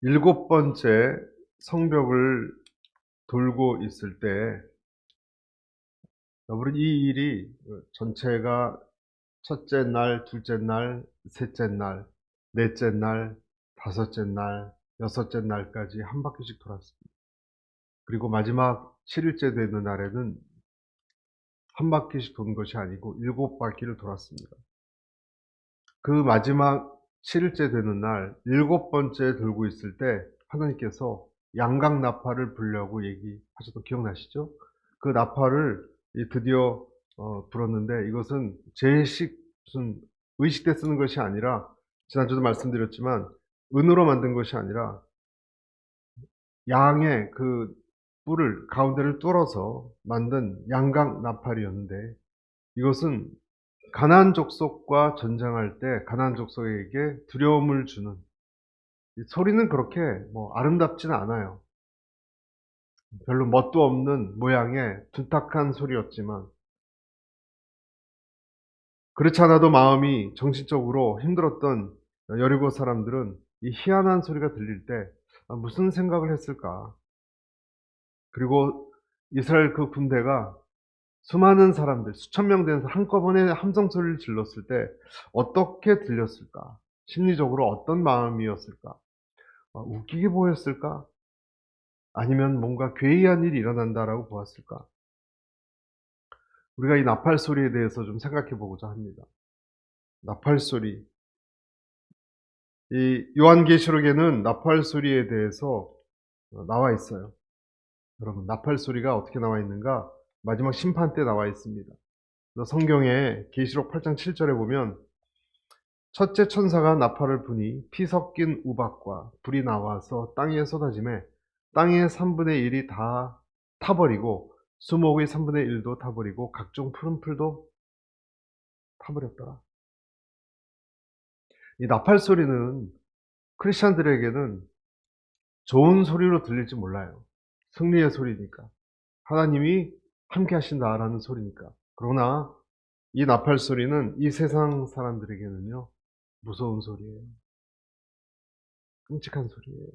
일곱 번째 성벽을 돌고 있을 때 여러분 이 일이 전체가 첫째 날, 둘째 날, 셋째 날, 넷째 날, 다섯째 날, 여섯째 날까지 한 바퀴씩 돌았습니다. 그리고 마지막 7일째 되는 날에는 한 바퀴씩 도는 것이 아니고 일곱 바퀴를 돌았습니다. 그 마지막 7일째 되는 날 일곱 번째 돌고 있을 때 하나님께서 양각 나팔을 불려고 얘기하셨던 기억나시죠? 그 나팔을 드디어 불었는데 이것은 제식 무슨 의식 때 쓰는 것이 아니라 지난주도 말씀드렸지만 은으로 만든 것이 아니라 양의 그 뿔을 가운데를 뚫어서 만든 양각 나팔이었는데 이것은 가나안 족속과 전쟁할 때 가나안 족속에게 두려움을 주는 이 소리는 그렇게 뭐 아름답지는 않아요. 별로 멋도 없는 모양의 둔탁한 소리였지만 그렇지 않아도 마음이 정신적으로 힘들었던 여리고 사람들은 이 희한한 소리가 들릴 때 무슨 생각을 했을까? 그리고 이스라엘 그 군대가 수많은 사람들, 수천 명 되는 한꺼번에 함성 소리를 질렀을 때 어떻게 들렸을까? 심리적으로 어떤 마음이었을까? 웃기게 보였을까? 아니면 뭔가 괴이한 일이 일어난다라고 보았을까? 우리가 이 나팔 소리에 대해서 좀 생각해 보고자 합니다. 나팔 소리. 이 요한계시록에는 나팔 소리에 대해서 나와 있어요. 여러분, 나팔 소리가 어떻게 나와 있는가? 마지막 심판 때 나와 있습니다. 성경에 계시록 8장 7절에 보면 첫째 천사가 나팔을 부니 피 섞인 우박과 불이 나와서 땅에 쏟아지매 땅의 3분의 1이 다 타버리고 수목의 3분의 1도 타버리고 각종 푸른 풀도 타버렸더라. 이 나팔 소리는 크리스천들에게는 좋은 소리로 들릴지 몰라요. 승리의 소리니까. 하나님이 함께 하신다라는 소리니까. 그러나 이 나팔 소리는 이 세상 사람들에게는요, 무서운 소리예요. 끔찍한 소리예요.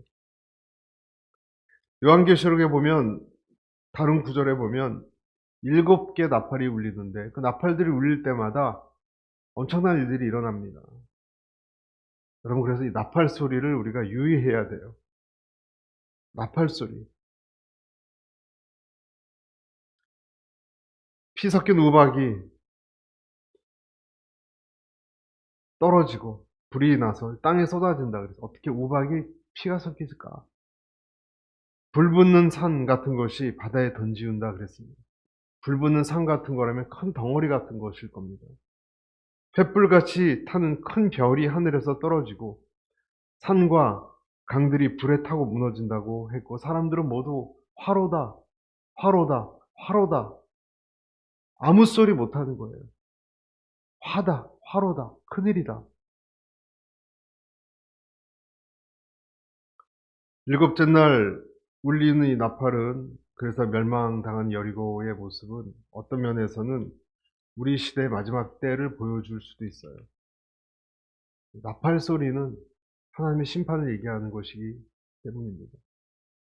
요한계시록에 보면 다른 구절에 보면 7개 나팔이 울리는데 그 나팔들이 울릴 때마다 엄청난 일들이 일어납니다. 여러분 그래서 이 나팔 소리를 우리가 유의해야 돼요. 나팔 소리. 피 섞인 우박이 떨어지고 불이 나서 땅에 쏟아진다 그래서 어떻게 우박이 피가 섞일까? 불 붙는 산 같은 것이 바다에 던지운다 그랬습니다. 불 붙는 산 같은 거라면 큰 덩어리 같은 것일 겁니다. 횃불같이 타는 큰 별이 하늘에서 떨어지고 산과 강들이 불에 타고 무너진다고 했고 사람들은 모두 화로다, 화로다, 화로다 아무 소리 못하는 거예요. 화다, 화로다, 큰일이다. 일곱째 날 울리는 이 나팔은 그래서 멸망당한 여리고의 모습은 어떤 면에서는 우리 시대의 마지막 때를 보여줄 수도 있어요. 나팔 소리는 하나님의 심판을 얘기하는 것이기 때문입니다.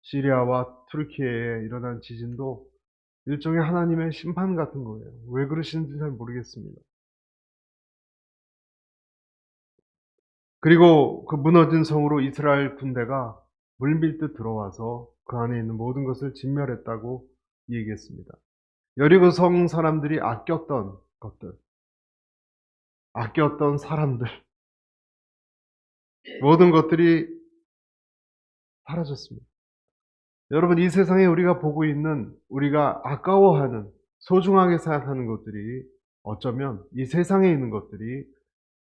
시리아와 투르키예에 일어난 지진도 일종의 하나님의 심판 같은 거예요. 왜 그러시는지 잘 모르겠습니다. 그리고 그 무너진 성으로 이스라엘 군대가 물밀듯 들어와서 그 안에 있는 모든 것을 진멸했다고 얘기했습니다. 여리고 성 사람들이 아꼈던 것들, 아꼈던 사람들, 모든 것들이 사라졌습니다. 여러분, 이 세상에 우리가 보고 있는, 우리가 아까워하는, 소중하게 생각하는 것들이 어쩌면 이 세상에 있는 것들이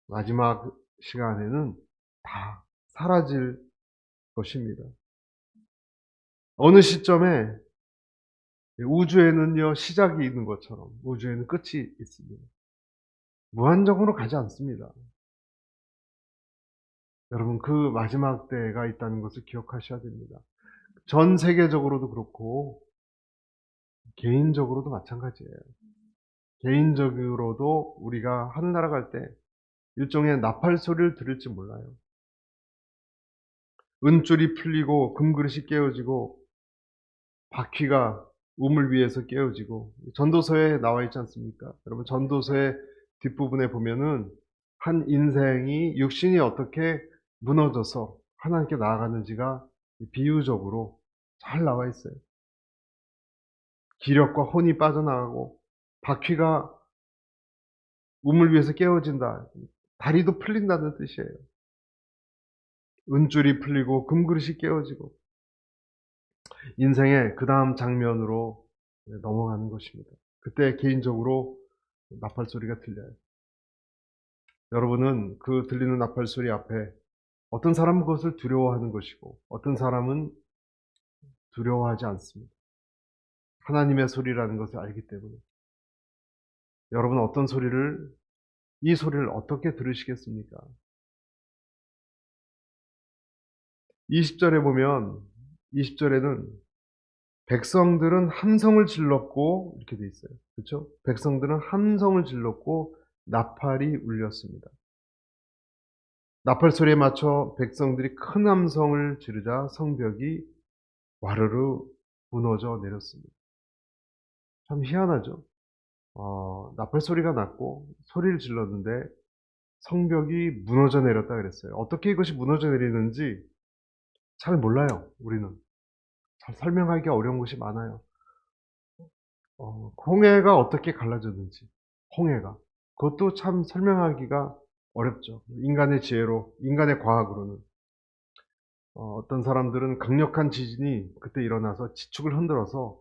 마지막 시간에는 다 사라질 것입니다. 어느 시점에 우주에는요, 시작이 있는 것처럼 우주에는 끝이 있습니다. 무한정으로 가지 않습니다. 여러분, 그 마지막 때가 있다는 것을 기억하셔야 됩니다. 전 세계적으로도 그렇고 개인적으로도 마찬가지예요. 개인적으로도 우리가 하늘나라 갈 때 일종의 나팔 소리를 들을지 몰라요. 은줄이 풀리고 금그릇이 깨어지고 바퀴가 우물 위에서 깨어지고 전도서에 나와 있지 않습니까? 여러분 전도서의 뒷부분에 보면은 한 인생이 육신이 어떻게 무너져서 하나님께 나아가는지가 비유적으로 잘 나와 있어요. 기력과 혼이 빠져나가고 바퀴가 우물 위에서 깨어진다. 다리도 풀린다는 뜻이에요. 은줄이 풀리고 금그릇이 깨어지고 인생의 그 다음 장면으로 넘어가는 것입니다. 그때 개인적으로 나팔 소리가 들려요. 여러분은 그 들리는 나팔 소리 앞에 어떤 사람은 그것을 두려워하는 것이고 어떤 사람은 두려워하지 않습니다. 하나님의 소리라는 것을 알기 때문에. 여러분은 이 소리를 어떻게 들으시겠습니까? 20절에 보면 20절에는 백성들은 함성을 질렀고 이렇게 돼 있어요. 그렇죠? 백성들은 함성을 질렀고 나팔이 울렸습니다. 나팔 소리에 맞춰 백성들이 큰 함성을 지르자 성벽이 와르르 무너져 내렸습니다. 참 희한하죠? 나팔 소리가 났고 소리를 질렀는데 성벽이 무너져 내렸다 그랬어요. 어떻게 이것이 무너져 내리는지 잘 몰라요, 우리는. 잘 설명하기가 어려운 것이 많아요. 홍해가 어떻게 갈라졌는지, 홍해가. 그것도 참 설명하기가 어렵죠. 인간의 지혜로, 인간의 과학으로는. 어떤 사람들은 강력한 지진이 그때 일어나서 지축을 흔들어서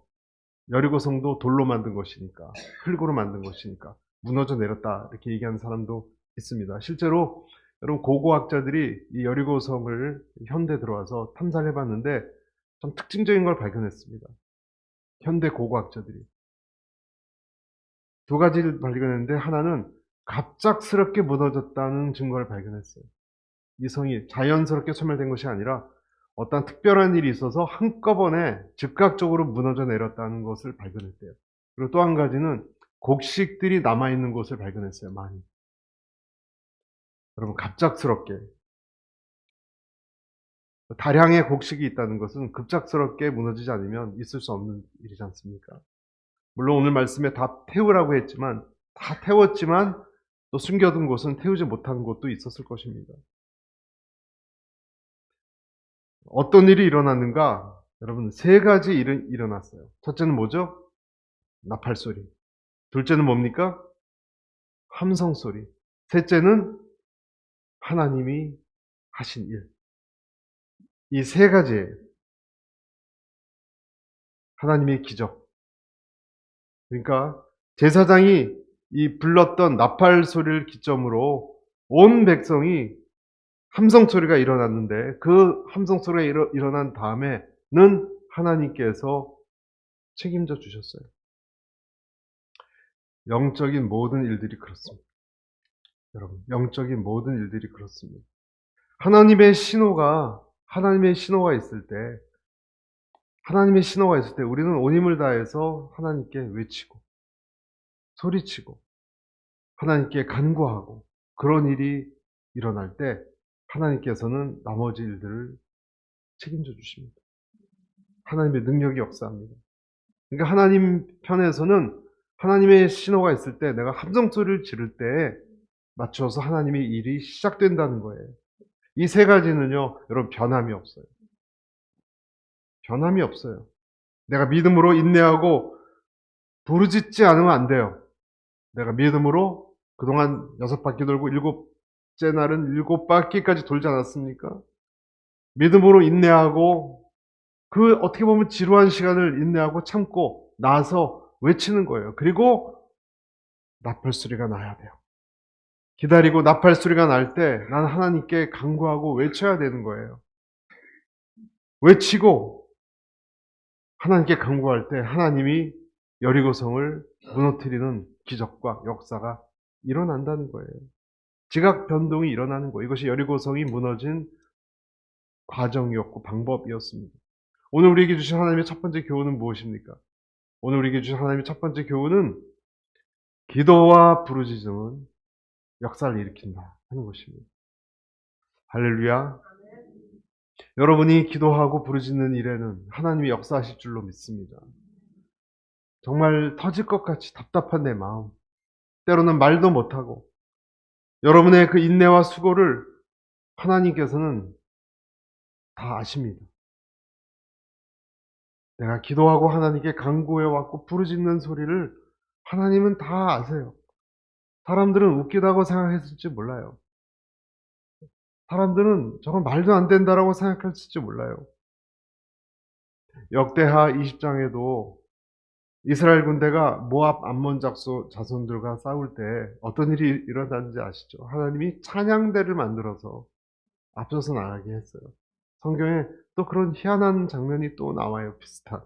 여리고성도 돌로 만든 것이니까, 흙으로 만든 것이니까 무너져 내렸다 이렇게 얘기하는 사람도 있습니다. 실제로 여러분 고고학자들이 이 여리고성을 현대 들어와서 탐사를 해봤는데 좀 특징적인 걸 발견했습니다. 현대 고고학자들이 두 가지를 발견했는데 하나는 갑작스럽게 무너졌다는 증거를 발견했어요. 이 성이 자연스럽게 소멸된 것이 아니라 어떤 특별한 일이 있어서 한꺼번에 즉각적으로 무너져 내렸다는 것을 발견했대요. 그리고 또 한 가지는 곡식들이 남아있는 것을 발견했어요. 많이. 여러분 갑작스럽게 다량의 곡식이 있다는 것은 급작스럽게 무너지지 않으면 있을 수 없는 일이지 않습니까? 물론 오늘 말씀에 다 태우라고 했지만 다 태웠지만 또 숨겨둔 곳은 태우지 못한 곳도 있었을 것입니다. 어떤 일이 일어났는가? 여러분 세 가지 일이 일어났어요. 첫째는 뭐죠? 나팔 소리. 둘째는 뭡니까? 함성 소리. 셋째는 하나님이 하신 일. 이 세 가지예요. 하나님의 기적. 그러니까 제사장이 이 불렀던 나팔 소리를 기점으로 온 백성이 함성 소리가 일어났는데 그 함성 소리가 일어난 다음에는 하나님께서 책임져 주셨어요. 영적인 모든 일들이 그렇습니다. 여러분, 영적인 모든 일들이 그렇습니다. 하나님의 신호가 있을 때 우리는 온 힘을 다해서 하나님께 외치고 소리치고 하나님께 간구하고 그런 일이 일어날 때 하나님께서는 나머지 일들을 책임져 주십니다. 하나님의 능력이 역사합니다. 그러니까 하나님 편에서는 하나님의 신호가 있을 때 내가 함성 소리를 지를 때에 맞춰서 하나님의 일이 시작된다는 거예요. 이 세 가지는요, 여러분 변함이 없어요. 변함이 없어요. 내가 믿음으로 인내하고 부르짖지 않으면 안 돼요. 내가 믿음으로 그동안 6바퀴 돌고 7째 날은 7바퀴까지 돌지 않았습니까? 믿음으로 인내하고 그 어떻게 보면 지루한 시간을 인내하고 참고 나서 외치는 거예요. 그리고 나팔 소리가 나야 돼요. 기다리고 나팔 소리가 날 때 난 하나님께 간구하고 외쳐야 되는 거예요. 외치고 하나님께 간구할 때 하나님이 여리고성을 무너뜨리는 기적과 역사가 일어난다는 거예요. 지각 변동이 일어나는 거예요. 이것이 여리고성이 무너진 과정이었고 방법이었습니다. 오늘 우리에게 주신 하나님의 첫 번째 교훈은 무엇입니까? 오늘 우리에게 주신 하나님의 첫 번째 교훈은 기도와 부르짖음은 역사를 일으킨다 하는 것입니다. 할렐루야. 여러분이 기도하고 부르짖는 일에는 하나님이 역사하실 줄로 믿습니다. 정말 터질 것 같이 답답한 내 마음, 때로는 말도 못하고 여러분의 그 인내와 수고를 하나님께서는 다 아십니다. 내가 기도하고 하나님께 간구해 왔고 부르짖는 소리를 하나님은 다 아세요. 사람들은 웃기다고 생각했을지 몰라요. 사람들은 저건 말도 안 된다라고 생각했을지 몰라요. 역대하 20장에도 이스라엘 군대가 모압 암몬 자손들과 싸울 때 어떤 일이 일어났는지 아시죠? 하나님이 찬양대를 만들어서 앞서서 나가게 했어요. 성경에 또 그런 희한한 장면이 또 나와요. 비슷한.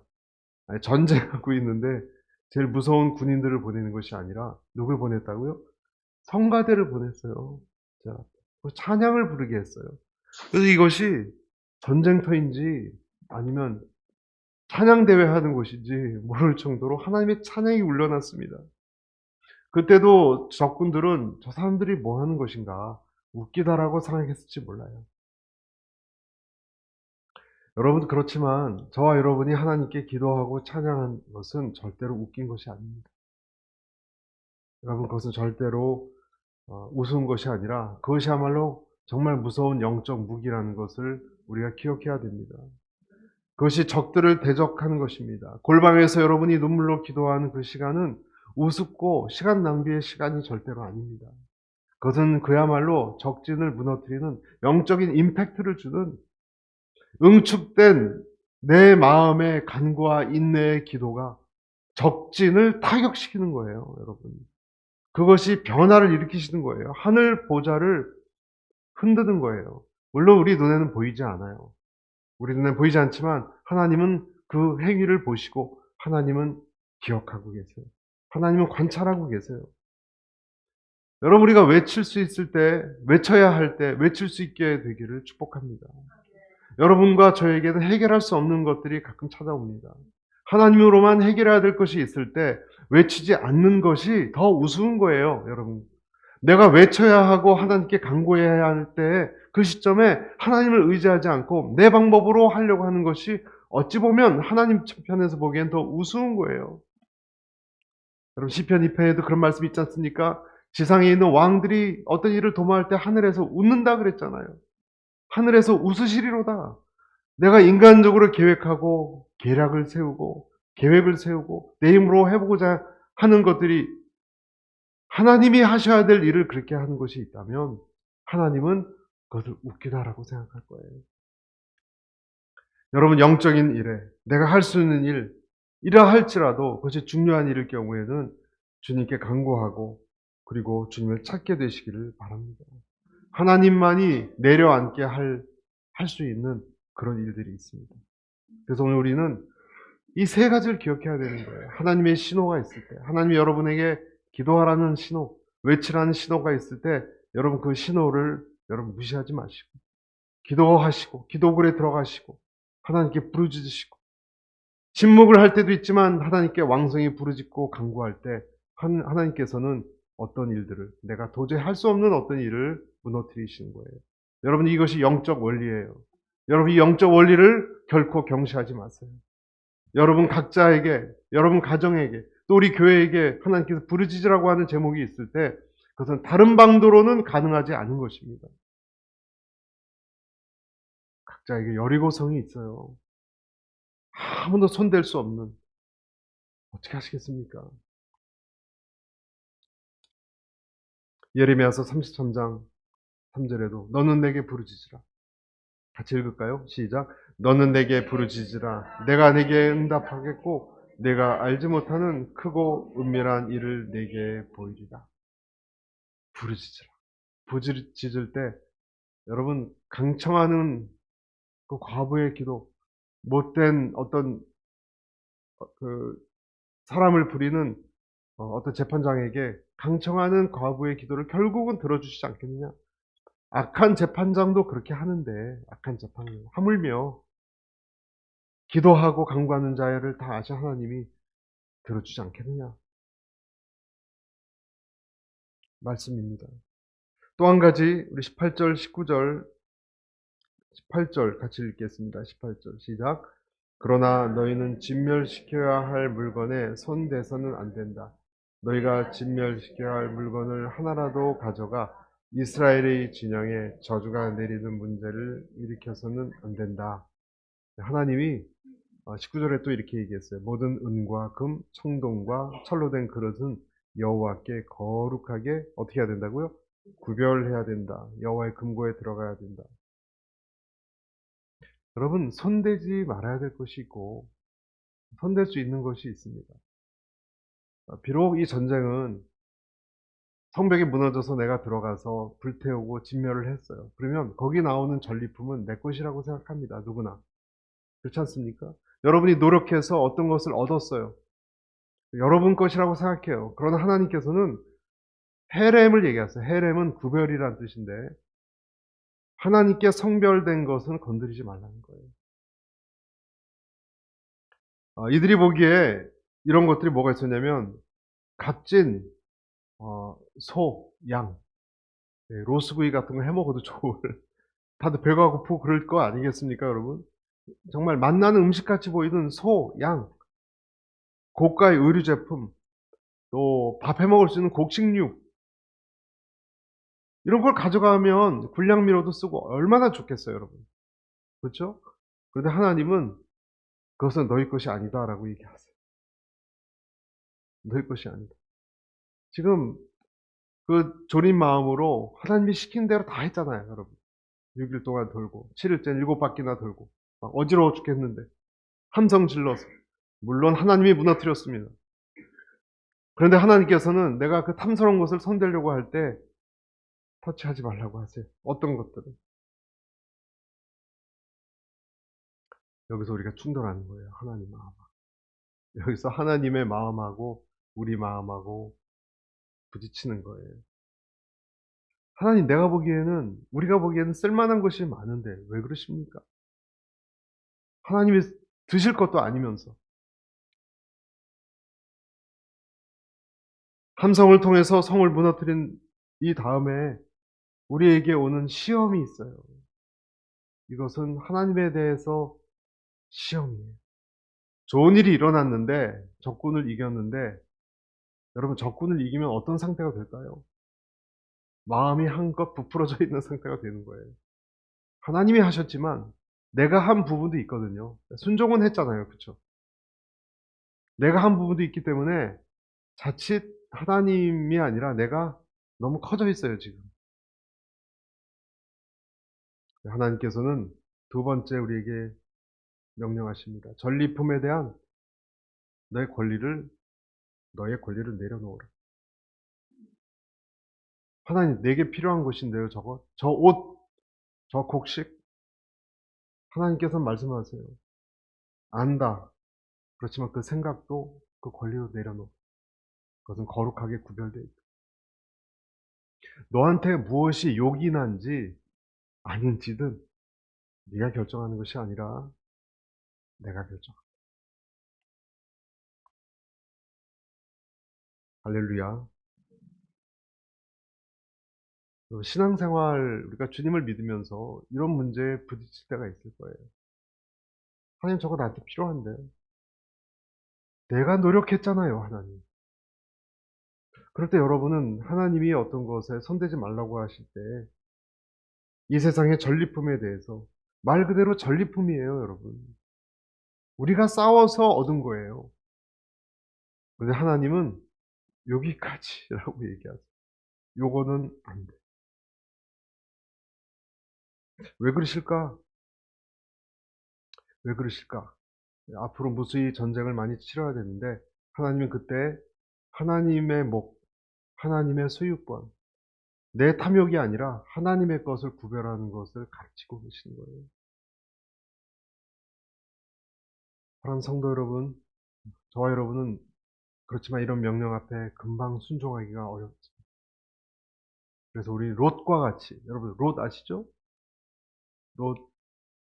아니, 전쟁하고 있는데 제일 무서운 군인들을 보내는 것이 아니라 누굴 보냈다고요? 성가대를 보냈어요. 자, 찬양을 부르게 했어요. 그래서 이것이 전쟁터인지 아니면 찬양대회 하는 곳인지 모를 정도로 하나님의 찬양이 울려났습니다. 그때도 적군들은 저 사람들이 뭐 하는 것인가 웃기다라고 생각했을지 몰라요. 여러분, 그렇지만 저와 여러분이 하나님께 기도하고 찬양한 것은 절대로 웃긴 것이 아닙니다. 여러분, 그것은 절대로 우스운 것이 아니라 그것이야말로 정말 무서운 영적 무기라는 것을 우리가 기억해야 됩니다. 그것이 적들을 대적하는 것입니다. 골방에서 여러분이 눈물로 기도하는 그 시간은 우습고 시간 낭비의 시간이 절대로 아닙니다. 그것은 그야말로 적진을 무너뜨리는 영적인 임팩트를 주는 응축된 내 마음의 간구와 인내의 기도가 적진을 타격시키는 거예요, 여러분. 그것이 변화를 일으키시는 거예요. 하늘 보좌를 흔드는 거예요. 물론 우리 눈에는 보이지 않아요. 우리 눈에 보이지 않지만 하나님은 그 행위를 보시고 하나님은 기억하고 계세요. 하나님은 관찰하고 계세요. 여러분, 우리가 외칠 수 있을 때, 외쳐야 할 때 외칠 수 있게 되기를 축복합니다. 여러분과 저에게는 해결할 수 없는 것들이 가끔 찾아옵니다. 하나님으로만 해결해야 될 것이 있을 때 외치지 않는 것이 더 우스운 거예요, 여러분. 내가 외쳐야 하고 하나님께 간구해야 할 때 그 시점에 하나님을 의지하지 않고 내 방법으로 하려고 하는 것이 어찌 보면 하나님 편에서 보기엔 더 우스운 거예요. 여러분, 시편 2편에도 그런 말씀이 있지 않습니까? 지상에 있는 왕들이 어떤 일을 도모할 때 하늘에서 웃는다 그랬잖아요. 하늘에서 웃으시리로다. 내가 인간적으로 계획하고 계략을 세우고 계획을 세우고 내 힘으로 해보고자 하는 것들이 하나님이 하셔야 될 일을 그렇게 하는 것이 있다면 하나님은 그것을 웃기다라고 생각할 거예요. 여러분, 영적인 일에 내가 할 수 있는 이라 할지라도 그것이 중요한 일일 경우에는 주님께 간구하고 그리고 주님을 찾게 되시기를 바랍니다. 하나님만이 내려앉게 할 수 있는 그런 일들이 있습니다. 그래서 오늘 우리는 이 세 가지를 기억해야 되는 거예요. 하나님의 신호가 있을 때, 하나님이 여러분에게 기도하라는 신호, 외치라는 신호가 있을 때 여러분 그 신호를 여러분 무시하지 마시고 기도하시고 기도굴에 들어가시고 하나님께 부르짖으시고 침묵을 할 때도 있지만 하나님께 왕성히 부르짖고 간구할 때 하나님께서는 어떤 일들을 내가 도저히 할 수 없는 어떤 일을 무너뜨리시는 거예요. 여러분, 이것이 영적 원리예요. 여러분, 이 영적 원리를 결코 경시하지 마세요. 여러분 각자에게, 여러분 가정에게, 또 우리 교회에게 하나님께서 부르짖으라고 하는 제목이 있을 때 그것은 다른 방도로는 가능하지 않은 것입니다. 각자에게 여리고성이 있어요. 아무도 손댈 수 없는. 어떻게 하시겠습니까? 예레미야서 33장 3절에도 너는 내게 부르짖으라. 같이 읽을까요? 시작. 너는 내게 부르짖으라. 내가 내게 응답하겠고 내가 알지 못하는 크고 은밀한 일을 내게 보이리라. 부르짖으라. 부르짖을 때 여러분 강청하는 그 과부의 기도, 못된 어떤 그 사람을 부리는 어떤 재판장에게 강청하는 과부의 기도를 결국은 들어주시지 않겠느냐? 악한 재판장도 그렇게 하는데 악한 재판을 하물며 기도하고 간구하는 자를 다 아시 하나님이 들어주지 않겠느냐? 말씀입니다. 또 한 가지 우리 18절 19절 18절 같이 읽겠습니다. 18절 시작. 그러나 너희는 진멸시켜야 할 물건에 손대서는 안 된다. 너희가 진멸시켜야 할 물건을 하나라도 가져가 이스라엘의 진영에 저주가 내리는 문제를 일으켜서는 안 된다. 하나님이 19절에 또 이렇게 얘기했어요. 모든 은과 금, 청동과 철로 된 그릇은 여호와께 거룩하게 어떻게 해야 된다고요? 구별해야 된다. 여호와의 금고에 들어가야 된다. 여러분, 손대지 말아야 될 것이 있고 손댈 수 있는 것이 있습니다. 비록 이 전쟁은 성벽이 무너져서 내가 들어가서 불태우고 진멸을 했어요. 그러면 거기 나오는 전리품은 내 것이라고 생각합니다. 누구나. 그렇지 않습니까? 여러분이 노력해서 어떤 것을 얻었어요. 여러분 것이라고 생각해요. 그러나 하나님께서는 헤렘을 얘기하세요. 헤렘은 구별이라는 뜻인데 하나님께 성별된 것은 건드리지 말라는 거예요. 이들이 보기에 이런 것들이 뭐가 있었냐면 값진 소, 양, 로스구이 같은 거 해먹어도 좋을 다들 배가 고프고 그럴 거 아니겠습니까 여러분? 정말 맛나는 음식같이 보이는 소, 양, 고가의 의류 제품, 또 밥 해먹을 수 있는 곡식류 이런 걸 가져가면 군량미로도 쓰고 얼마나 좋겠어요 여러분. 그렇죠? 그런데 하나님은 그것은 너희 것이 아니다라고 얘기하세요. 너희 것이 아니다. 지금 그 졸인 마음으로 하나님이 시킨 대로 다 했잖아요 여러분. 6일 동안 돌고 7일째 7바퀴나 돌고 막 어지러워 죽겠는데 함성 질러서 물론 하나님이 무너뜨렸습니다. 그런데 하나님께서는 내가 그 탐스러운 것을 손대려고 할 때 터치하지 말라고 하세요. 어떤 것들은. 여기서 우리가 충돌하는 거예요. 하나님 마음. 여기서 하나님의 마음하고 우리 마음하고 부딪히는 거예요. 하나님 내가 보기에는 우리가 보기에는 쓸만한 것이 많은데 왜 그러십니까? 하나님이 드실 것도 아니면서 함성을 통해서 성을 무너뜨린 이 다음에 우리에게 오는 시험이 있어요. 이것은 하나님에 대해서 시험이에요. 좋은 일이 일어났는데 적군을 이겼는데 여러분 적군을 이기면 어떤 상태가 될까요? 마음이 한껏 부풀어져 있는 상태가 되는 거예요. 하나님이 하셨지만 내가 한 부분도 있거든요. 순종은 했잖아요. 그렇죠? 내가 한 부분도 있기 때문에 자칫 하나님이 아니라 내가 너무 커져 있어요, 지금. 하나님께서는 두 번째 우리에게 명령하십니다. 전리품에 대한 너의 권리를 내려놓으라. 하나님, 내게 필요한 것인데요, 저거? 저 옷, 저 곡식? 하나님께서 말씀하세요. 안다. 그렇지만 그 생각도 그 권리로 내려놓고 그것은 거룩하게 구별되어 있다. 너한테 무엇이 욕이 난지 아닌지든 네가 결정하는 것이 아니라 내가 결정한다. 할렐루야. 신앙생활 우리가 주님을 믿으면서 이런 문제에 부딪힐 때가 있을 거예요. 하나님 저거 나한테 필요한데 내가 노력했잖아요 하나님. 그럴 때 여러분은 하나님이 어떤 것에 손대지 말라고 하실 때 이 세상의 전리품에 대해서 말 그대로 전리품이에요 여러분. 우리가 싸워서 얻은 거예요. 그런데 하나님은 여기까지라고 얘기하세요. 요거는 안 돼. 왜 그러실까? 왜 그러실까? 앞으로 무수히 전쟁을 많이 치러야 되는데 하나님은 그때 하나님의 목, 하나님의 소유권, 내 탐욕이 아니라 하나님의 것을 구별하는 것을 가르치고 계시는 거예요. 사랑하는 성도 여러분, 저와 여러분은 그렇지만 이런 명령 앞에 금방 순종하기가 어렵습니다. 그래서 우리 롯과 같이, 여러분 롯 아시죠? 롯,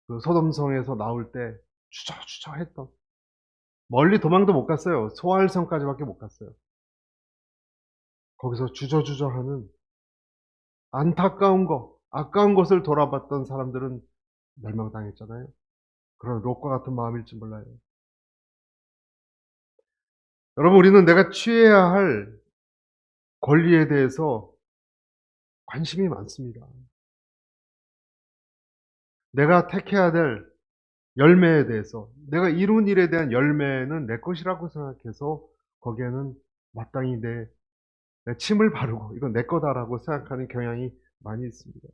그 소돔성에서 나올 때 주저주저 했던, 멀리 도망도 못 갔어요. 소알성까지밖에 못 갔어요. 거기서 주저주저 하는 안타까운 것, 아까운 것을 돌아봤던 사람들은 멸망당했잖아요. 그런 롯과 같은 마음일지 몰라요. 여러분, 우리는 내가 취해야 할 권리에 대해서 관심이 많습니다. 내가 택해야 될 열매에 대해서, 내가 이룬 일에 대한 열매는 내 것이라고 생각해서 거기에는 마땅히 내 침을 바르고 이건 내 거다라고 생각하는 경향이 많이 있습니다.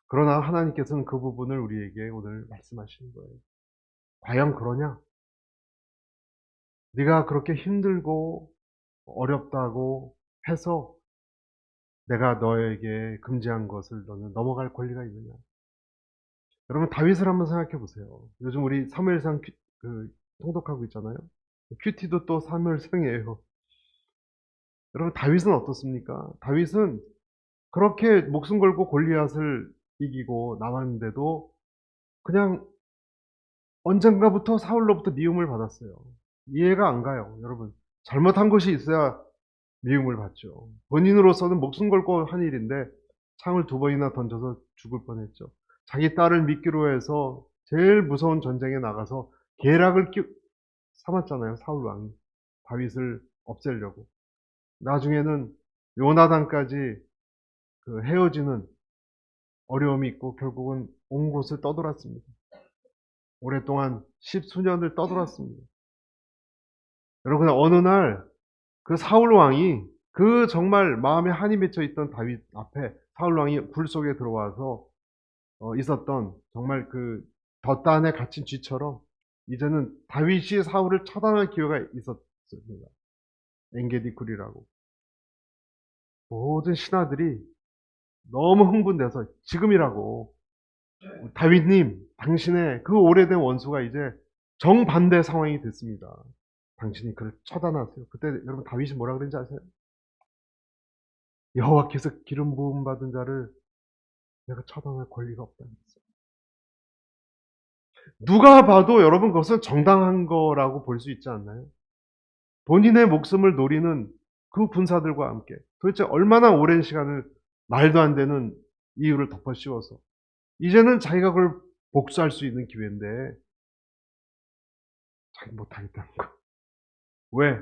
그러나 하나님께서는 그 부분을 우리에게 오늘 말씀하시는 거예요. 과연 그러냐? 네가 그렇게 힘들고 어렵다고 해서 내가 너에게 금지한 것을 너는 넘어갈 권리가 있느냐? 여러분, 다윗을 한번 생각해 보세요. 요즘 우리 사무엘상 통독하고 있잖아요. 큐티도 또 사무엘상이에요. 여러분, 다윗은 어떻습니까? 다윗은 그렇게 목숨 걸고 골리앗을 이기고 나왔는데도 그냥 언젠가부터 사울로부터 미움을 받았어요. 이해가 안 가요, 여러분. 잘못한 것이 있어야 미움을 받죠. 본인으로서는 목숨 걸고 한 일인데 창을 2번이나 던져서 죽을 뻔했죠. 자기 딸을 미끼로 해서 제일 무서운 전쟁에 나가서 계략을 삼았잖아요, 사울 왕이. 다윗을 없애려고. 나중에는 요나단까지 헤어지는 어려움이 있고 결국은 온 곳을 떠돌았습니다. 오랫동안 10수년을 떠돌았습니다. 여러분, 어느 날 그 사울 왕이 정말 마음에 한이 맺혀 있던 다윗 앞에 사울 왕이 굴 속에 들어와서 있었던 정말 덫단에 갇힌 쥐처럼 이제는 다윗이 사울을 처단할 기회가 있었습니다. 엔게디 굴이라고. 모든 신하들이 너무 흥분돼서 지금이라고 다윗님, 당신의 그 오래된 원수가 이제 정반대 상황이 됐습니다. 당신이 그를 처단하세요. 그때 여러분 다윗이 뭐라 그랬는지 아세요? 여호와께서 기름 부음 받은 자를 내가 처단할 권리가 없다는 거죠. 누가 봐도 여러분 그것은 정당한 거라고 볼 수 있지 않나요? 본인의 목숨을 노리는 그 군사들과 함께 도대체 얼마나 오랜 시간을 말도 안 되는 이유를 덮어 씌워서 이제는 자기가 그걸 복수할 수 있는 기회인데 자기 못하겠다는 거. 왜?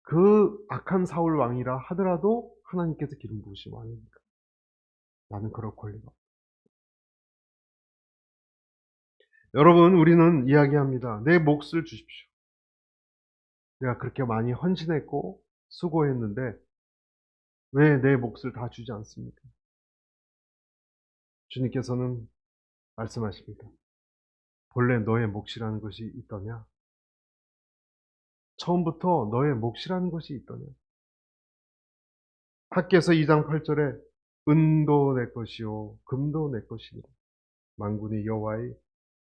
그 악한 사울 왕이라 하더라도 하나님께서 기름 부으신 왕이니까. 나는 그럴 권리가 없다. 여러분, 우리는 이야기합니다. 내 몫을 주십시오. 내가 그렇게 많이 헌신했고 수고했는데 왜 내 몫을 다 주지 않습니까? 주님께서는 말씀하십니다. 본래 너의 몫이라는 것이 있더냐? 처음부터 너의 몫이라는 것이 있더냐? 학개서 2장 8절에 은도 내 것이요 금도 내 것이니라. 만군의 여호와의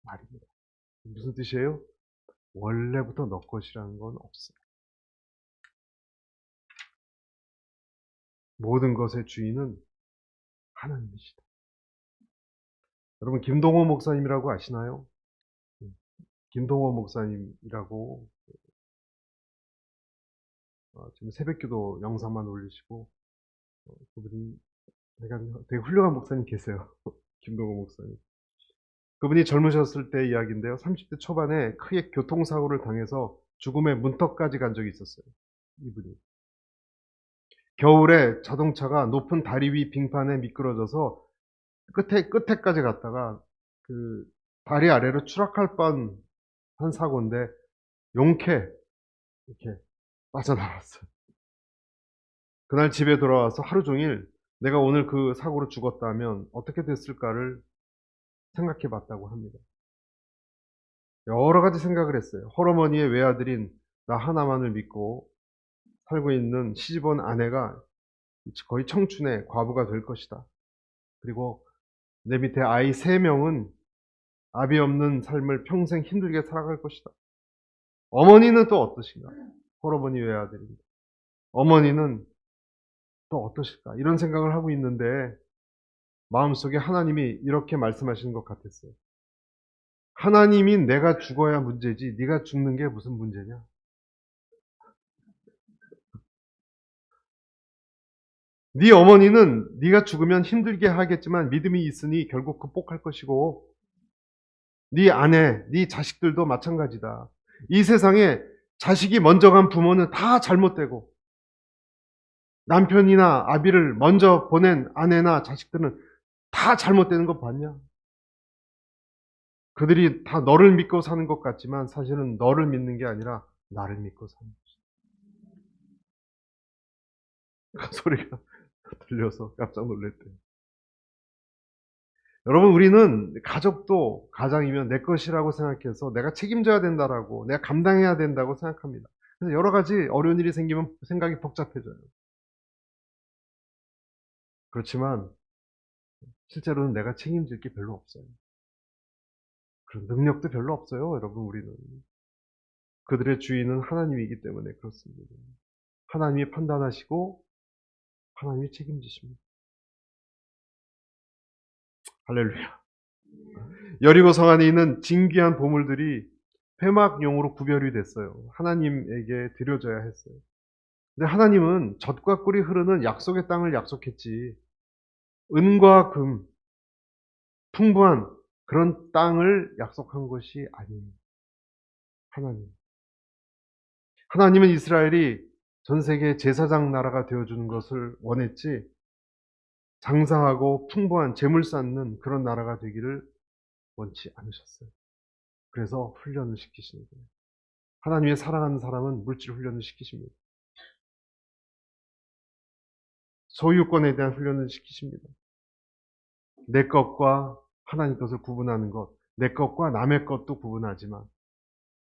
말입니다. 무슨 뜻이에요? 원래부터 너 것이라는 건 없어요. 모든 것의 주인은 하나님이시다. 여러분, 김동호 목사님이라고 아시나요? 김동호 목사님이라고 지금 새벽기도 영상만 올리시고 그분이 되게 훌륭한 목사님 계세요. 김동호 목사님. 그분이 젊으셨을 때 이야기인데요. 30대 초반에 크게 교통사고를 당해서 죽음의 문턱까지 간 적이 있었어요. 이분이. 겨울에 자동차가 높은 다리 위 빙판에 미끄러져서 끝에까지 갔다가 다리 아래로 추락할 뻔한 사고인데 용케 이렇게 빠져나왔어요. 그날 집에 돌아와서 하루 종일 내가 오늘 그 사고로 죽었다면 어떻게 됐을까를 생각해 봤다고 합니다. 여러 가지 생각을 했어요. 홀어머니의 외아들인 나 하나만을 믿고 살고 있는 시집온 아내가 거의 청춘의 과부가 될 것이다. 그리고 내 밑에 아이 3명은 아비 없는 삶을 평생 힘들게 살아갈 것이다. 어머니는 또 어떠신가? 홀어머니 외아들입니다. 어머니는 또 어떠실까? 이런 생각을 하고 있는데 마음속에 하나님이 이렇게 말씀하시는 것 같았어요. 하나님이 내가 죽어야 문제지 네가 죽는 게 무슨 문제냐? 네 어머니는 네가 죽으면 힘들게 하겠지만 믿음이 있으니 결국 극복할 것이고 네 아내, 네 자식들도 마찬가지다. 이 세상에 자식이 먼저 간 부모는 다 잘못되고 남편이나 아비를 먼저 보낸 아내나 자식들은 다 잘못되는 거 봤냐? 그들이 다 너를 믿고 사는 것 같지만 사실은 너를 믿는 게 아니라 나를 믿고 사는 그 소리가 들려서 깜짝 놀랐대요. 여러분, 우리는 가족도 가장이면 내 것이라고 생각해서 내가 책임져야 된다라고, 내가 감당해야 된다고 생각합니다. 그래서 여러 가지 어려운 일이 생기면 생각이 복잡해져요. 그렇지만 실제로는 내가 책임질 게 별로 없어요. 그런 능력도 별로 없어요, 여러분. 우리는 그들의 주인은 하나님이기 때문에 그렇습니다. 하나님이 판단하시고 하나님이 책임지십니다. 할렐루야. 여리고 성 안에 있는 진귀한 보물들이 회막용으로 구별이 됐어요. 하나님에게 드려져야 했어요. 근데 하나님은 젖과 꿀이 흐르는 약속의 땅을 약속했지, 은과 금, 풍부한 그런 땅을 약속한 것이 아니에요. 하나님은 이스라엘이 전 세계 제사장 나라가 되어주는 것을 원했지, 장사하고 풍부한 재물 쌓는 그런 나라가 되기를 원치 않으셨어요. 그래서 훈련을 시키시는 거예요. 하나님의 사랑하는 사람은 물질 훈련을 시키십니다. 소유권에 대한 훈련을 시키십니다. 내 것과 하나님 것을 구분하는 것, 내 것과 남의 것도 구분하지만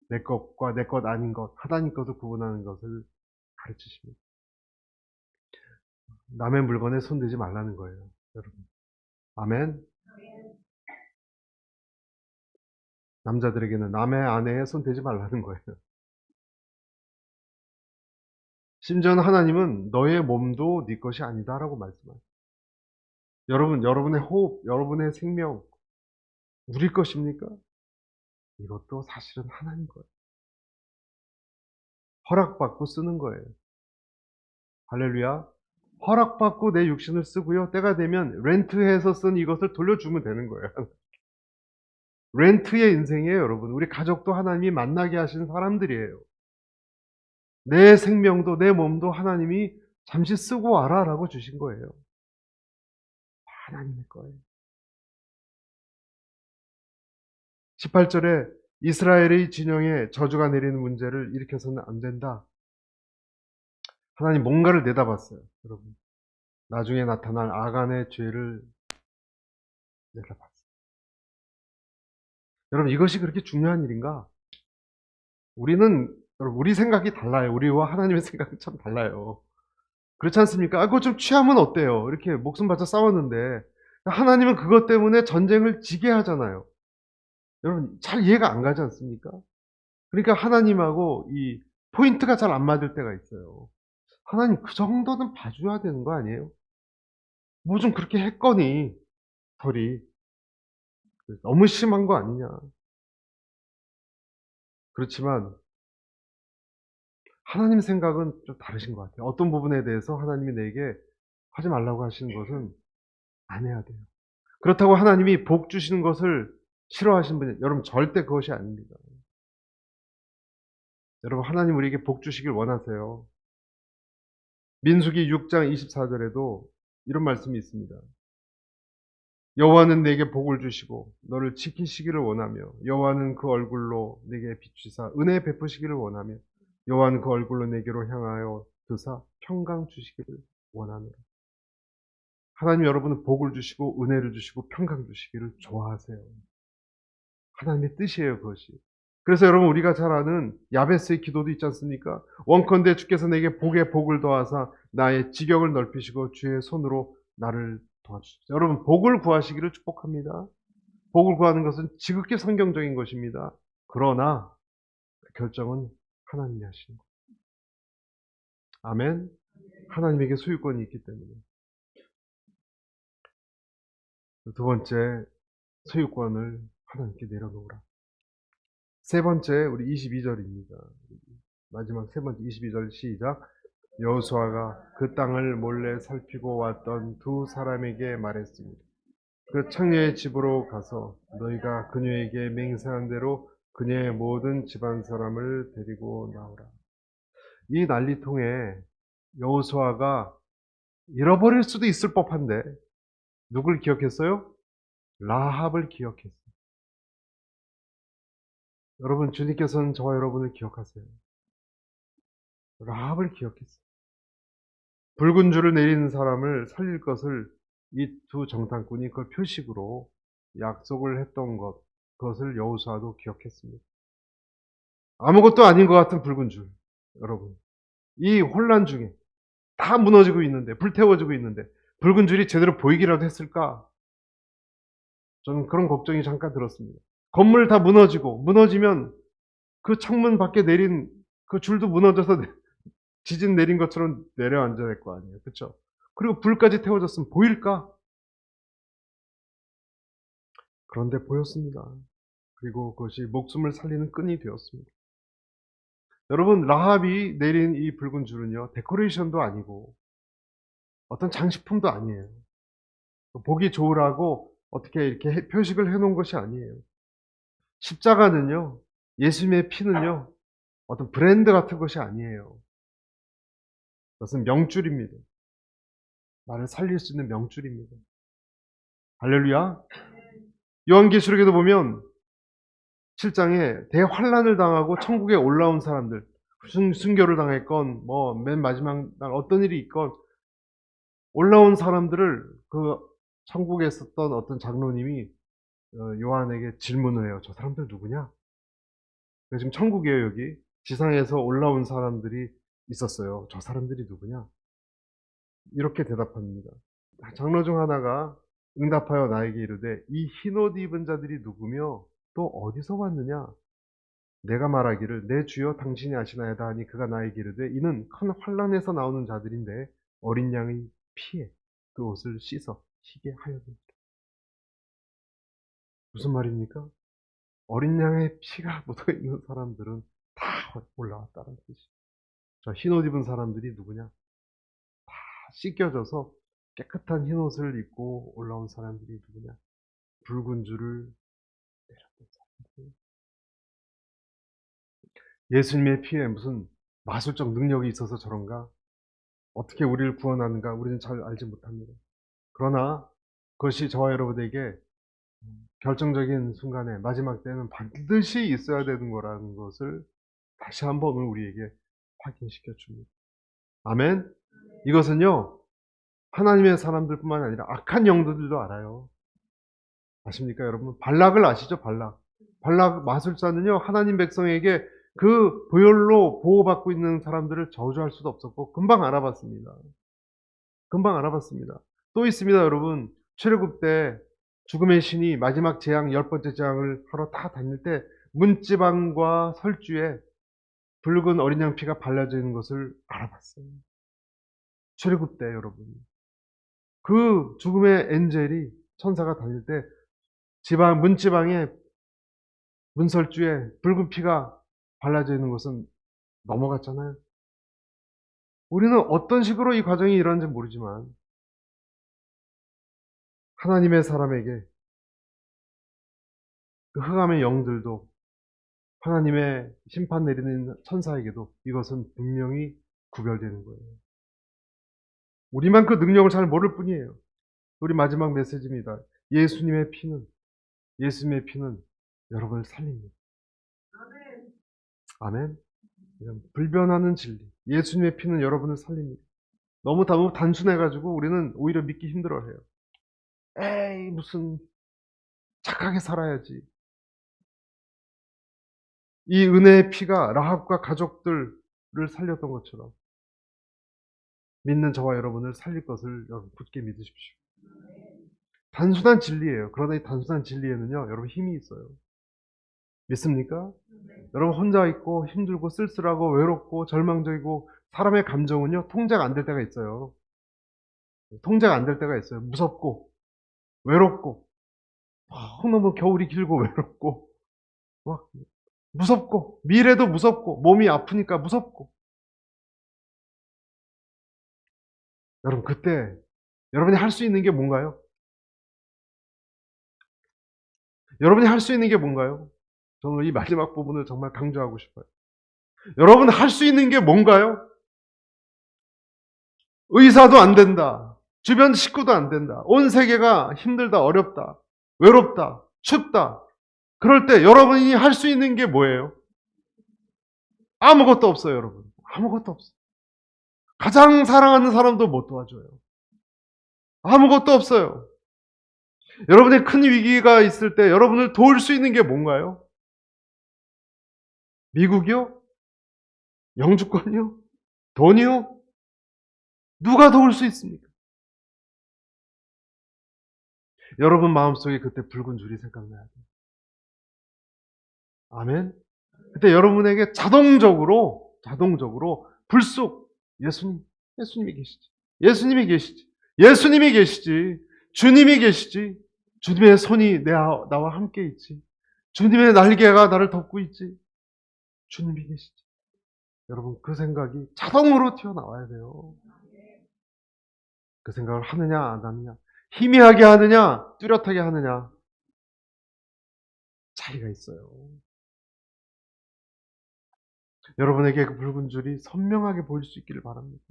내 것과 내 것 아닌 것, 하나님 것을 구분하는 것을 가르치십니다. 남의 물건에 손대지 말라는 거예요, 여러분. 아멘. 남자들에게는 남의 아내에 손대지 말라는 거예요. 심지어는 하나님은 너의 몸도 네 것이 아니다라고 말씀하세요. 여러분, 여러분의 호흡, 여러분의 생명 우리 것입니까? 이것도 사실은 하나님 거예요. 허락받고 쓰는 거예요. 할렐루야. 허락받고 내 육신을 쓰고요. 때가 되면 렌트해서 쓴 이것을 돌려주면 되는 거예요. 렌트의 인생이에요, 여러분. 우리 가족도 하나님이 만나게 하시는 사람들이에요. 내 생명도 내 몸도 하나님이 잠시 쓰고 와라라고 주신 거예요. 하나님의 거예요. 18절에 이스라엘의 진영에 저주가 내리는 문제를 일으켜서는 안 된다. 하나님 뭔가를 내다봤어요, 여러분. 나중에 나타날 아간의 죄를 내다봤어요. 여러분, 이것이 그렇게 중요한 일인가? 여러분, 우리 생각이 달라요. 우리와 하나님의 생각이 참 달라요. 그렇지 않습니까? 그거 좀 취하면 어때요? 이렇게 목숨 바쳐 싸웠는데 하나님은 그것 때문에 전쟁을 지게 하잖아요. 여러분, 잘 이해가 안 가지 않습니까? 그러니까 하나님하고 이 포인트가 잘 안 맞을 때가 있어요. 하나님, 그 정도는 봐줘야 되는 거 아니에요? 뭐 좀 그렇게 했거니 덜이 너무 심한 거 아니냐? 그렇지만 하나님 생각은 좀 다르신 것 같아요. 어떤 부분에 대해서 하나님이 내게 하지 말라고 하시는 것은 안 해야 돼요. 그렇다고 하나님이 복 주시는 것을 싫어하시는 분이, 여러분, 절대 그것이 아닙니다. 여러분, 하나님 우리에게 복 주시길 원하세요. 민수기 6장 24절에도 이런 말씀이 있습니다. 여호와는 내게 복을 주시고 너를 지키시기를 원하며 여호와는 그 얼굴로 내게 비추사 은혜 베푸시기를 원하며 여호와는 그 얼굴로 내게로 향하여 드사 평강 주시기를 원하노라. 하나님, 여러분은 복을 주시고 은혜를 주시고 평강 주시기를 좋아하세요. 하나님의 뜻이에요, 그것이. 그래서 여러분, 우리가 잘 아는 야베스의 기도도 있지 않습니까? 원컨대 주께서 내게 복에 복을 더하사 나의 지경을 넓히시고 주의 손으로 나를 도와주십시오. 여러분, 복을 구하시기를 축복합니다. 복을 구하는 것은 지극히 성경적인 것입니다. 그러나 그 결정은 하나님이 하시는 거예요. 아멘. 하나님에게 소유권이 있기 때문에. 두 번째, 소유권을 하나님께 내려놓으라. 세 번째, 우리 22절입니다. 마지막 세 번째 22절 시작. 여호수아가 그 땅을 몰래 살피고 왔던 두 사람에게 말했습니다. 그 창녀의 집으로 가서 너희가 그녀에게 맹세한 대로 그녀의 모든 집안 사람을 데리고 나오라. 이 난리통에 여호수아가 잃어버릴 수도 있을 법한데 누굴 기억했어요? 라합을 기억했어요. 여러분, 주님께서는 저와 여러분을 기억하세요. 라합을 기억했어요. 붉은 줄을 내리는 사람을 살릴 것을 이 두 정탐꾼이 그 표식으로 약속을 했던 것, 그것을 여호수아도 기억했습니다. 아무것도 아닌 것 같은 붉은 줄. 여러분, 이 혼란 중에 다 무너지고 있는데, 불태워지고 있는데 붉은 줄이 제대로 보이기라도 했을까? 저는 그런 걱정이 잠깐 들었습니다. 건물 다 무너지면 그 창문 밖에 내린 그 줄도 무너져서 지진 내린 것처럼 내려앉아야 될 거 아니에요. 그렇죠? 그리고 불까지 태워졌으면 보일까? 그런데 보였습니다. 그리고 그것이 목숨을 살리는 끈이 되었습니다. 여러분, 라합이 내린 이 붉은 줄은요, 데코레이션도 아니고 어떤 장식품도 아니에요. 보기 좋으라고 어떻게 이렇게 표식을 해놓은 것이 아니에요. 십자가는요, 예수님의 피는요, 어떤 브랜드 같은 것이 아니에요. 그것은 명줄입니다. 나를 살릴 수 있는 명줄입니다. 할렐루야. 요한계시록에도 보면 7장에 대환란을 당하고 천국에 올라온 사람들, 순교를 당했건 뭐 맨 마지막 날 어떤 일이 있건 올라온 사람들을 그 천국에 있었던 어떤 장로님이 요한에게 질문을 해요. 저 사람들 누구냐? 지금 천국이에요, 여기. 지상에서 올라온 사람들이 있었어요. 저 사람들이 누구냐? 이렇게 대답합니다. 장로 중 하나가 응답하여 나에게 이르되 이 흰옷 입은 자들이 누구며 또 어디서 왔느냐? 내가 말하기를 내 주여 당신이 아시나이다 하니 그가 나에게 이르되 이는 큰 환란에서 나오는 자들인데 어린 양의 피에 그 옷을 씻어 희게 하였느니라. 무슨 말입니까? 어린 양의 피가 묻어있는 사람들은 다 올라왔다는 뜻이에요. 저 흰옷 입은 사람들이 누구냐? 다 씻겨져서 깨끗한 흰옷을 입고 올라온 사람들이 누구냐? 붉은 줄을 내렸던 사람들. 예수님의 피에 무슨 마술적 능력이 있어서 저런가? 어떻게 우리를 구원하는가? 우리는 잘 알지 못합니다. 그러나 그것이 저와 여러분에게 결정적인 순간에 마지막 때는 반드시 있어야 되는 거라는 것을 다시 한번 우리에게 확인시켜 줍니다. 아멘. 이것은요, 하나님의 사람들뿐만 아니라 악한 영들도 알아요. 아십니까, 여러분? 발락을 아시죠? 발락 마술사는요, 하나님 백성에게 그 보혈로 보호받고 있는 사람들을 저주할 수도 없었고 금방 알아봤습니다. 또 있습니다, 여러분. 출애굽 때 죽음의 신이 마지막 재앙, 10번째 재앙을 하러 다 다닐 때 문지방과 설주에 붉은 어린 양 피가 발라져 있는 것을 알아봤어요. 출애굽 때 여러분. 그 죽음의 엔젤이 천사가 다닐 때 문지방에 문설주에 붉은 피가 발라져 있는 것은 넘어갔잖아요. 우리는 어떤 식으로 이 과정이 일어났는지 모르지만 하나님의 사람에게 그 흑암의 영들도 하나님의 심판 내리는 천사에게도 이것은 분명히 구별되는 거예요. 우리만 그 능력을 잘 모를 뿐이에요. 우리 마지막 메시지입니다. 예수님의 피는 여러분을 살립니다. 아멘. 이건 불변하는 진리. 예수님의 피는 여러분을 살립니다. 너무 단순해가지고 우리는 오히려 믿기 힘들어해요. 에이, 무슨 착하게 살아야지. 이 은혜의 피가 라합과 가족들을 살렸던 것처럼 믿는 저와 여러분을 살릴 것을 여러분 굳게 믿으십시오. 단순한 진리예요. 그러나 이 단순한 진리에는요, 여러분 힘이 있어요. 믿습니까? 여러분 혼자 있고 힘들고 쓸쓸하고 외롭고 절망적이고 사람의 감정은요, 통제가 안 될 때가 있어요. 통제가 안 될 때가 있어요. 무섭고 외롭고 너무 겨울이 길고 외롭고 막 무섭고 미래도 무섭고 몸이 아프니까 무섭고 여러분 그때 여러분이 할 수 있는 게 뭔가요? 여러분이 할 수 있는 게 뭔가요? 저는 이 마지막 부분을 정말 강조하고 싶어요. 여러분 할 수 있는 게 뭔가요? 의사도 안 된다. 주변 식구도 안 된다. 온 세계가 힘들다, 어렵다, 외롭다, 춥다. 그럴 때 여러분이 할 수 있는 게 뭐예요? 아무것도 없어요, 여러분. 아무것도 없어요. 가장 사랑하는 사람도 못 도와줘요. 아무것도 없어요. 여러분의 큰 위기가 있을 때 여러분을 도울 수 있는 게 뭔가요? 미국이요? 영주권이요? 돈이요? 누가 도울 수 있습니까? 여러분 마음속에 그때 붉은 줄이 생각나야 돼요. 아멘? 그때 여러분에게 자동적으로 불쑥 예수님이 계시지. 예수님이 계시지. 예수님이 계시지. 주님이 계시지. 주님의 손이 나와 함께 있지. 주님의 날개가 나를 덮고 있지. 주님이 계시지. 여러분 그 생각이 자동으로 튀어나와야 돼요. 그 생각을 하느냐 안 하느냐, 희미하게 하느냐 뚜렷하게 하느냐 차이가 있어요. 여러분에게 그 붉은 줄이 선명하게 보일 수 있기를 바랍니다.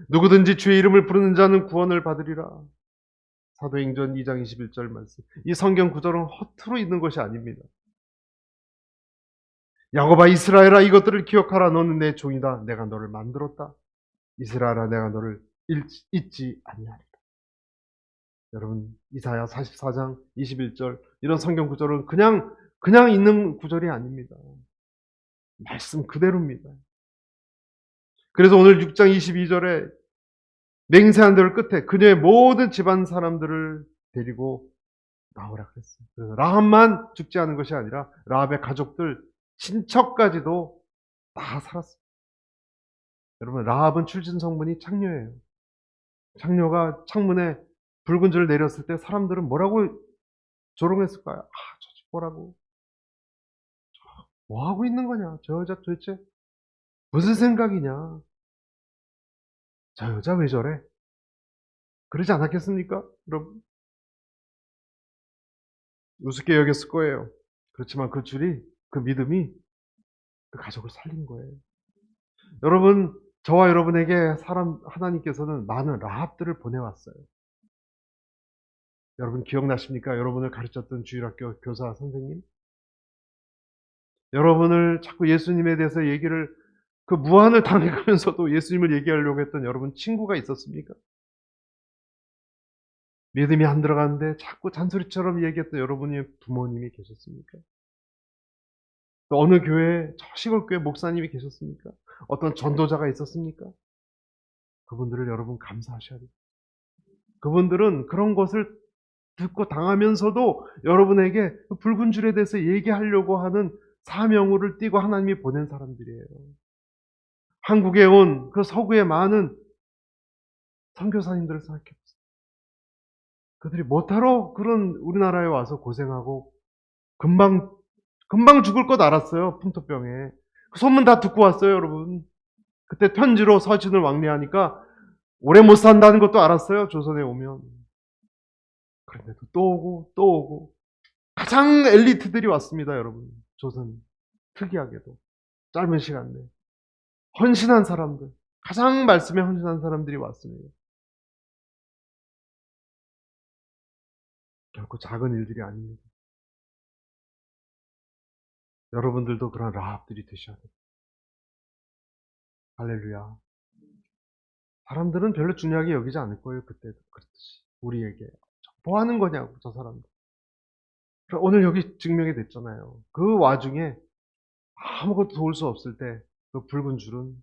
누구든지 주의 이름을 부르는 자는 구원을 받으리라. 사도행전 2장 21절 말씀. 이 성경 구절은 허투루 있는 것이 아닙니다. 야곱아 이스라엘아 이것들을 기억하라. 너는 내 종이다. 내가 너를 만들었다. 이스라엘아 내가 너를 잊지 아니하리라. 여러분 이사야 44장 21절 이런 성경 구절은 그냥 있는 구절이 아닙니다. 말씀 그대로입니다. 그래서 오늘 6장 22절에 맹세한 대로 끝에 그녀의 모든 집안 사람들을 데리고 나오라 그랬어요. 그래서 라합만 죽지 않은 것이 아니라 라합의 가족들, 친척까지도 다 살았어요. 여러분 라합은 출신 성분이 창녀예요. 창녀가 창문에 붉은 줄을 내렸을 때 사람들은 뭐라고 조롱했을까요? 저 집 보라고. 뭐 하고 있는 거냐? 저 여자 도대체 무슨 생각이냐? 저 여자 왜 저래? 그러지 않았겠습니까? 여러분 우습게 여겼을 거예요. 그렇지만 그 믿음이 그 가족을 살린 거예요. 여러분 저와 여러분에게 하나님께서는 많은 라합들을 보내왔어요. 여러분 기억나십니까? 여러분을 가르쳤던 주일학교 교사 선생님? 여러분을 자꾸 예수님에 대해서 얘기를 그 무한을 당해가면서도 예수님을 얘기하려고 했던 여러분 친구가 있었습니까? 믿음이 안 들어가는데 자꾸 잔소리처럼 얘기했던 여러분의 부모님이 계셨습니까? 또 어느 교회에 시골교회 목사님이 계셨습니까? 어떤 전도자가 있었습니까? 그분들을 여러분 감사하셔야 돼요. 그분들은 그런 것을 듣고 당하면서도 여러분에게 그 붉은 줄에 대해서 얘기하려고 하는 사명을 띠고 하나님이 보낸 사람들이에요. 한국에 온 그 서구의 많은 선교사님들을 생각해보세요. 그들이 뭐하러 그런 우리나라에 와서 고생하고 금방 죽을 것 알았어요. 풍토병에. 그 소문 다 듣고 왔어요, 여러분. 그때 편지로 서신을 왕래하니까 오래 못 산다는 것도 알았어요. 조선에 오면. 그런데도 또 오고 또 오고. 가장 엘리트들이 왔습니다, 여러분. 조선. 특이하게도. 짧은 시간 내에. 헌신한 사람들. 가장 말씀에 헌신한 사람들이 왔습니다. 결코 작은 일들이 아닙니다. 여러분들도 그런 라합들이 되셔야 돼요. 할렐루야. 사람들은 별로 중요하게 여기지 않을 거예요. 그때도 그렇듯이. 우리에게. 뭐 하는 거냐고, 저 사람들. 오늘 여기 증명이 됐잖아요. 그 와중에 아무것도 도울 수 없을 때 그 붉은 줄은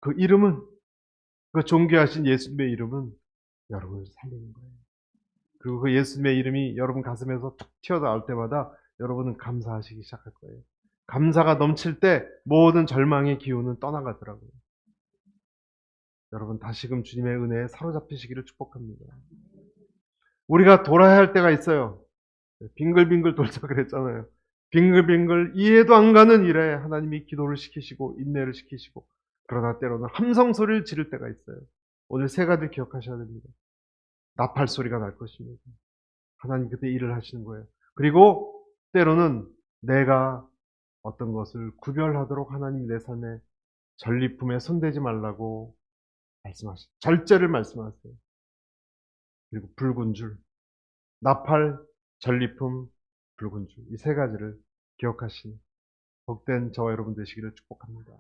그 이름은 그 존귀하신 예수님의 이름은 여러분을 살리는 거예요. 그리고 그 예수님의 이름이 여러분 가슴에서 툭 튀어나올 때마다 여러분은 감사하시기 시작할 거예요. 감사가 넘칠 때 모든 절망의 기운은 떠나가더라고요. 여러분 다시금 주님의 은혜에 사로잡히시기를 축복합니다. 우리가 돌아야 할 때가 있어요. 빙글빙글 돌자 그랬잖아요. 빙글빙글 이해도 안 가는 일에 하나님이 기도를 시키시고 인내를 시키시고 그러나 때로는 함성 소리를 지를 때가 있어요. 오늘 세 가지 기억하셔야 됩니다. 나팔 소리가 날 것입니다. 하나님 그때 일을 하시는 거예요. 그리고 때로는 내가 어떤 것을 구별하도록 하나님이 내 삶에 전리품에 손대지 말라고 말씀하세요. 절제를 말씀하세요. 그리고 붉은 줄, 나팔, 전리품, 붉은 줄, 이 세 가지를 기억하시는 복된 저와 여러분 되시기를 축복합니다.